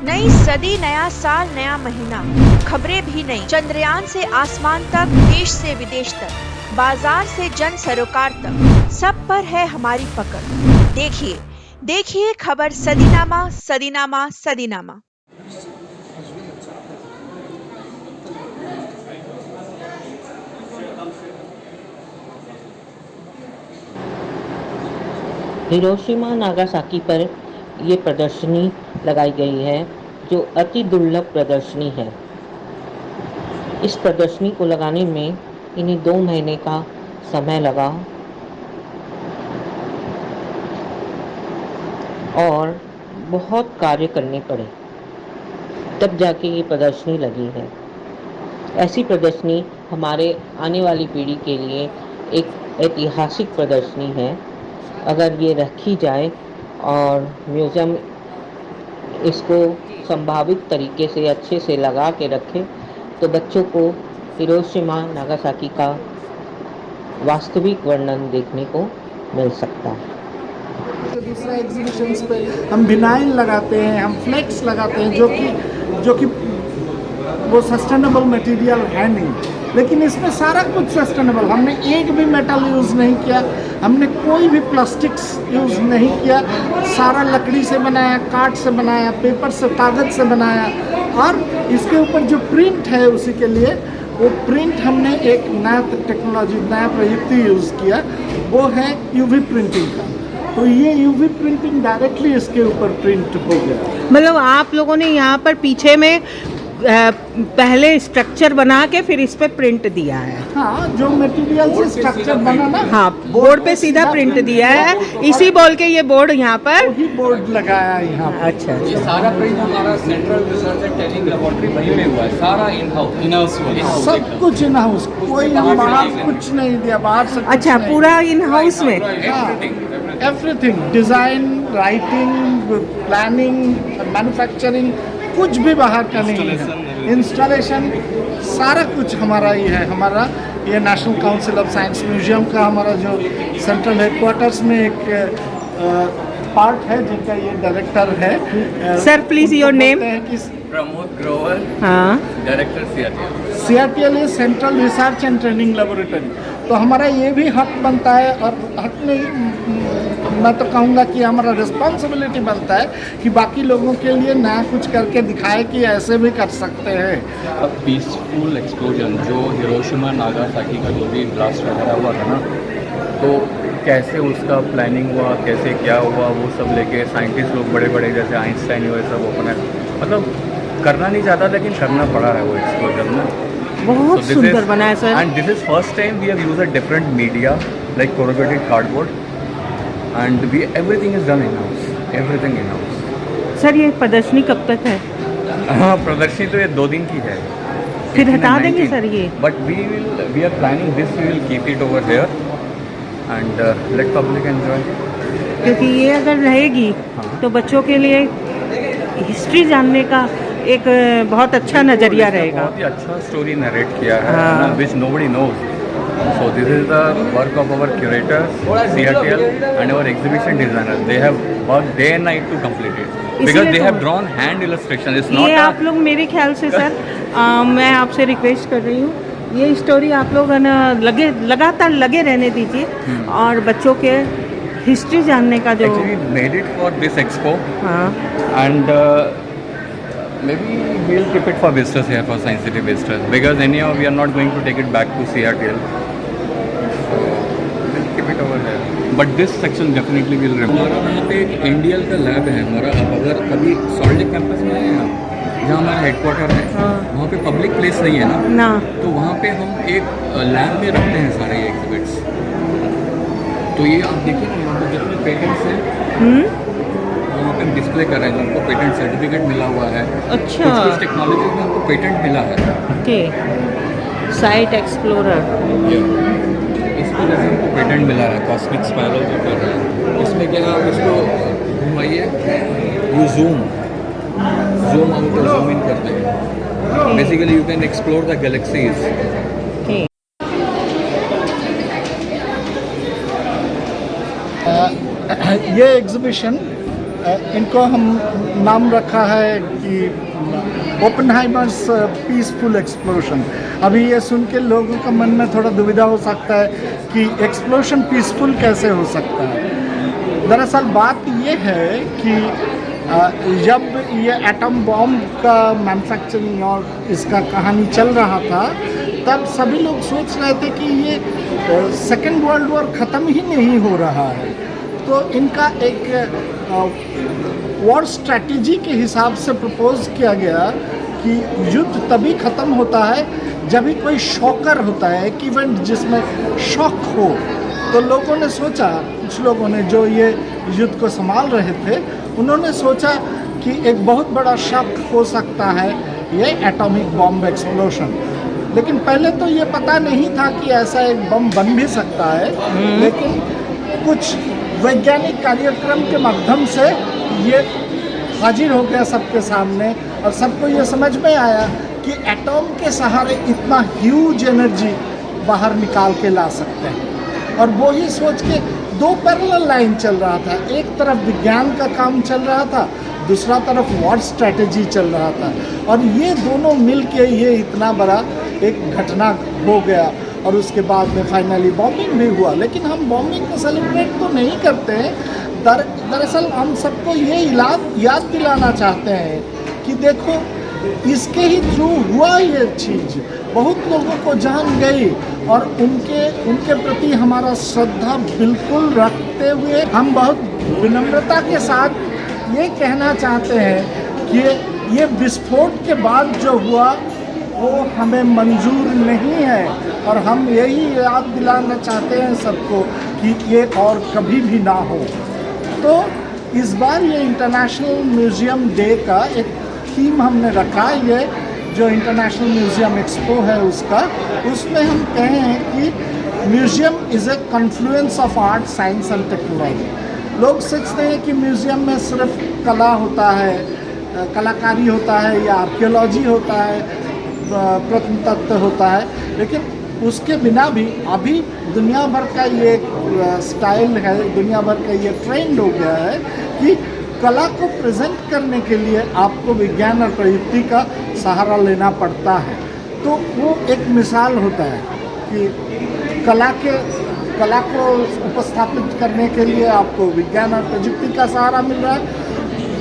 नई सदी, नया साल, नया महीना, खबरें भी नई। चंद्रयान से आसमान तक, देश से विदेश तक, बाजार से जन सरोकार तक, सब पर है हमारी पकड़। देखिए देखिए खबर सदीनामा सदीनामा सदीनामा। हिरोशिमा नागासाकी पर ये प्रदर्शनी लगाई गई है, जो अति दुर्लभ प्रदर्शनी है। इस प्रदर्शनी को लगाने में इन्हें 2 महीने का समय लगा और बहुत कार्य करने पड़े, तब जाके ये प्रदर्शनी लगी है। ऐसी प्रदर्शनी हमारे आने वाली पीढ़ी के लिए एक ऐतिहासिक प्रदर्शनी है। अगर ये रखी जाए और म्यूज़ियम इसको संभावित तरीके से अच्छे से लगा के रखे, तो बच्चों को हिरोशिमा नागासाकी का वास्तविक वर्णन देखने को मिल सकता है। दूसरा एग्जीबिशंस पे हम विनाइल लगाते हैं, हम फ्लेक्स लगाते हैं, जो कि वो सस्टेनेबल मटेरियल है नहीं, लेकिन इसमें सारा कुछ सस्टेनेबल। हमने एक भी मेटल यूज़ नहीं किया, हमने कोई भी प्लास्टिक्स यूज़ नहीं किया, सारा लकड़ी से बनाया, काठ से बनाया, पेपर से, कागज़ से बनाया। और इसके ऊपर जो प्रिंट है उसी के लिए वो प्रिंट हमने एक नया टेक्नोलॉजी, नया प्रयुक्ति यूज़ किया, वो है यूवी प्रिंटिंग का। तो ये यूवी प्रिंटिंग डायरेक्टली इसके ऊपर प्रिंट हो गया। मतलब आप लोगों ने यहाँ पर पीछे में पहले स्ट्रक्चर बना के फिर इस पे प्रिंट दिया है। हाँ, जो मटेरियल से स्ट्रक्चर बना ना, हाँ, बोर्ड पे सीधा प्रिंट दिया है, इसी बोल के ये बोर्ड यहाँ पर वही बोर्ड लगाया है यहाँ पर। अच्छा ये सारा प्रिंट हमारा central research and training laboratory वहीं में हुआ है, सारा इन हाउस सब कुछ इन हाउस, कोई बाहर कुछ नहीं दिया, बाहर से कुछ अच्छा, नहीं। पूरा इन हाउस में। Everything, design, writing, planning, manufacturing, कुछ भी बाहर का नहीं है। इंस्टॉलेशन सारा कुछ हमारा ही है। हमारा ये national council of science museum का हमारा जो सेंट्रल हेडक्वार्टर्स में एक पार्ट है, जिनका ये डायरेक्टर है। Sir please your name. Pramod Grover, हाँ, director CRTL. CRTL is central research and training laboratory. तो हमारा ये भी हक बनता है, और हक नहीं, मैं तो कहूँगा कि हमारा रिस्पॉन्सिबिलिटी बनता है कि बाकी लोगों के लिए नया कुछ करके दिखाए कि ऐसे भी कर सकते हैं। अब पीसफुल एक्सप्लोजन जो हिरोशिमा नागासाकी का जो भी ब्लास्ट वगैरह हुआ था ना, तो कैसे उसका प्लानिंग हुआ, कैसे क्या हुआ, वो सब लेके साइंटिस्ट लोग बड़े बड़े जैसे आइंस्टाइन हुए सब अपने मतलब करना नहीं चाहता, लेकिन करना पड़ा है वो एक्सप्लोजन में। बहुत सुंदर बना है sir. And this is first time we have used a different media like corrugated cardboard and we everything is done in house, everything in house. Sir ये प्रदर्शनी कब तक है? हाँ, प्रदर्शनी तो ये 2 दिन की है, फिर हटा देंगे सर ये? But we are planning this, we will keep it over here and let public enjoy. क्योंकि ये अगर रहेगी हाँ। तो बच्चों के लिए हिस्ट्री जानने का एक बहुत अच्छा नज़रिया रहेगा। बहुत ही अच्छा स्टोरी नरेट किया है, हाँ। Which nobody knows. So this is the work of our curators, CRTL, and our exhibition designers. They have worked day and night to complete it because they have drawn hand illustration. It's not ये a, आप लोग मेरे ख्याल से sir मैं आपसे request कर रही हूँ, ये स्टोरी आप लोग है ना लगातार लगे रहने दीजिए और बच्चों के हिस्ट्री जानने का जो actually made it for this expo, हाँ and maybe we'll keep it for visitors here, for Science City visitors, because anyhow we are not going to take it back to CRTL. Keep it over there. But this section definitely will remain. हमारा वहाँ पे एक इंडियल का lab है हमारा। अब अगर कभी सॉल्ट लेक कैंपस में आए हैं आप, जहाँ हमारा हेडक्वार्टर है, हाँ। वहाँ पे पब्लिक प्लेस नहीं है ना, ना, तो वहाँ पे हम एक लैब में रखते हैं सारे ये एग्जिबिट्स। तो ये आप देखिए ना, यहाँ पे जितने पेटेंट्स हैं वहाँ पे हम डिस्प्ले कर रहे हैं, जिनको पेटेंट सर्टिफिकेट मिला हुआ है। अच्छा। कुछ टेक्नोलॉजी में उनको पेटेंट मिला है। ओके, साइट एक्सप्लोरर, इसको जैसे हमको पेटेंट मिला है, कॉस्मिक स्पाइरल जो कर रहे हैं, इसमें क्या है, आप इसको घुमाइए, यू जूम आउट और जूम इन करते हैं। Basically you can explore the galaxies. ये एग्जीबिशन इनको हम नाम रखा है कि ओपेनहाइमर्स पीसफुल एक्सप्लोशन। अभी ये सुन के लोगों का मन में थोड़ा दुविधा हो सकता है कि एक्सप्लोशन पीसफुल कैसे हो सकता है। दरअसल बात ये है कि जब ये एटम बॉम्ब का मैन्युफैक्चरिंग और इसका कहानी चल रहा था, तब सभी लोग सोच रहे थे कि ये सेकेंड वर्ल्ड वॉर ख़त्म ही नहीं हो रहा है। तो इनका एक वॉर स्ट्रैटेजी के हिसाब से प्रपोज किया गया कि युद्ध तभी ख़त्म होता है जब भी कोई शॉकर होता है, एक इवेंट जिसमें शॉक हो। तो लोगों ने सोचा, कुछ लोगों ने जो ये युद्ध को संभाल रहे थे, उन्होंने सोचा कि एक बहुत बड़ा शॉक हो सकता है ये एटॉमिक बॉम्ब एक्सप्लोशन। लेकिन पहले तो ये पता नहीं था कि ऐसा एक बम बन भी सकता है, लेकिन कुछ वैज्ञानिक कार्यक्रम के माध्यम से ये हाजिर हो गया सबके सामने और सबको ये समझ में आया कि एटॉम के सहारे इतना ह्यूज एनर्जी बाहर निकाल के ला सकते हैं। और वो ही सोच के दो पैरेलल लाइन चल रहा था, एक तरफ विज्ञान का काम चल रहा था, दूसरा तरफ वॉर स्ट्रैटेजी चल रहा था, और ये दोनों मिल के ये इतना बड़ा एक घटना हो गया। और उसके बाद में फाइनली बॉम्बिंग भी हुआ। लेकिन हम बॉम्बिंग को सेलिब्रेट तो नहीं करते हैं। दरअसल हम सबको ये याद दिलाना चाहते हैं कि देखो, इसके ही थ्रू हुआ ये चीज़, बहुत लोगों को जान गई, और उनके प्रति हमारा श्रद्धा बिल्कुल रखते हुए हम बहुत विनम्रता के साथ ये कहना चाहते हैं कि ये विस्फोट के बाद जो हुआ वो हमें मंजूर नहीं है, और हम यही याद दिलाना चाहते हैं सबको कि ये और कभी भी ना हो। तो इस बार ये इंटरनेशनल म्यूज़ियम डे का एक थीम हमने रखा, ये जो इंटरनेशनल म्यूज़ियम एक्सपो है उसमें हम कहे हैं कि museum is a Confluence of art, science and technology. लोग सोचते हैं कि म्यूज़ियम में सिर्फ कला होता है, कलाकारी होता है या आर्कियोलॉजी होता है, प्रत्नतत्व होता है, लेकिन उसके बिना भी अभी दुनिया भर का ये स्टाइल है, दुनिया भर का ये ट्रेंड हो गया है कि कला को प्रेजेंट करने के लिए आपको विज्ञान और प्रयुक्ति का सहारा लेना पड़ता है। तो वो एक मिसाल होता है कि कला को उपस्थापित करने के लिए आपको विज्ञान और प्रयुक्ति का सहारा मिल रहा है।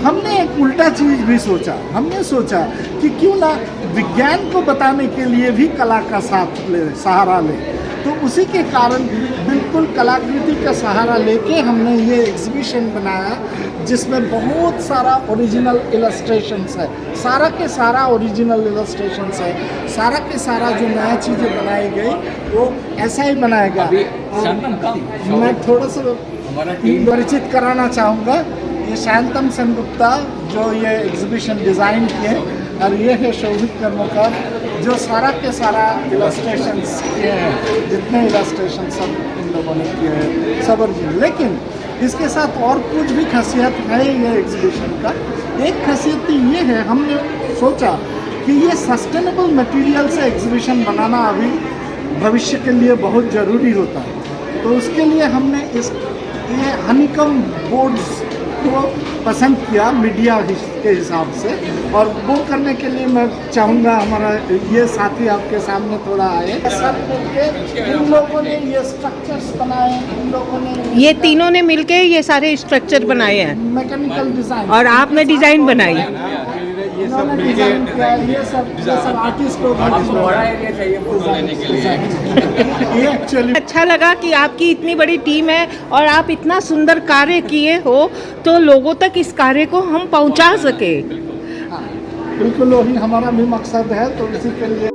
हमने एक उल्टा चीज़ भी सोचा, हमने सोचा कि क्यों ना विज्ञान को बताने के लिए भी कला का सहारा ले। तो उसी के कारण बिल्कुल कलाकृति का सहारा लेके हमने ये एग्जीबिशन बनाया, जिसमें बहुत सारा ओरिजिनल इलस्ट्रेशंस है, सारा के सारा ओरिजिनल इलस्ट्रेशंस है, सारा के सारा जो नया चीज़ें बनाई गई वो ऐसा ही बनाएगा। मैं थोड़ा सा परिचित कराना चाहूँगा, ये शांतम सेनगुप्ता जो ये एग्जीबिशन डिज़ाइन किए, और ये है शोभित कर्मकार जो सारा के सारा इलस्ट्रेशंस किए हैं, जितने इलस्ट्रेशन सब इन लोगों ने किए हैं सब ओरिजिनल। लेकिन इसके साथ और कुछ भी खासियत है ये एग्जीबिशन का। एक खासियत ये है, हमने सोचा कि ये सस्टेनेबल मटेरियल से एग्जीबिशन बनाना अभी भविष्य के लिए बहुत ज़रूरी होता है। तो उसके लिए हमने ये हनीकम बोर्ड्स को पसंद किया मीडिया के हिसाब से, और वो करने के लिए मैं चाहूँगा हमारा ये साथी आपके सामने थोड़ा आए। सब मिलके इन लोगों ने ये स्ट्रक्चर्स बनाए, इन लोगों ने ये तीनों ने मिलके ये सारे स्ट्रक्चर बनाए हैं, मैकेनिकल डिज़ाइन, और आपने डिज़ाइन बनाई। इन्होंने डिज़ाइन किया, ये सब आर्टिस्ट लोग ये एक्चुअली अच्छा लगा कि आपकी इतनी बड़ी टीम है और आप इतना सुंदर कार्य किए हो, तो लोगों तक इस कार्य को हम पहुंचा सके। बिल्कुल वही हमारा भी मकसद है। तो इसी के लिए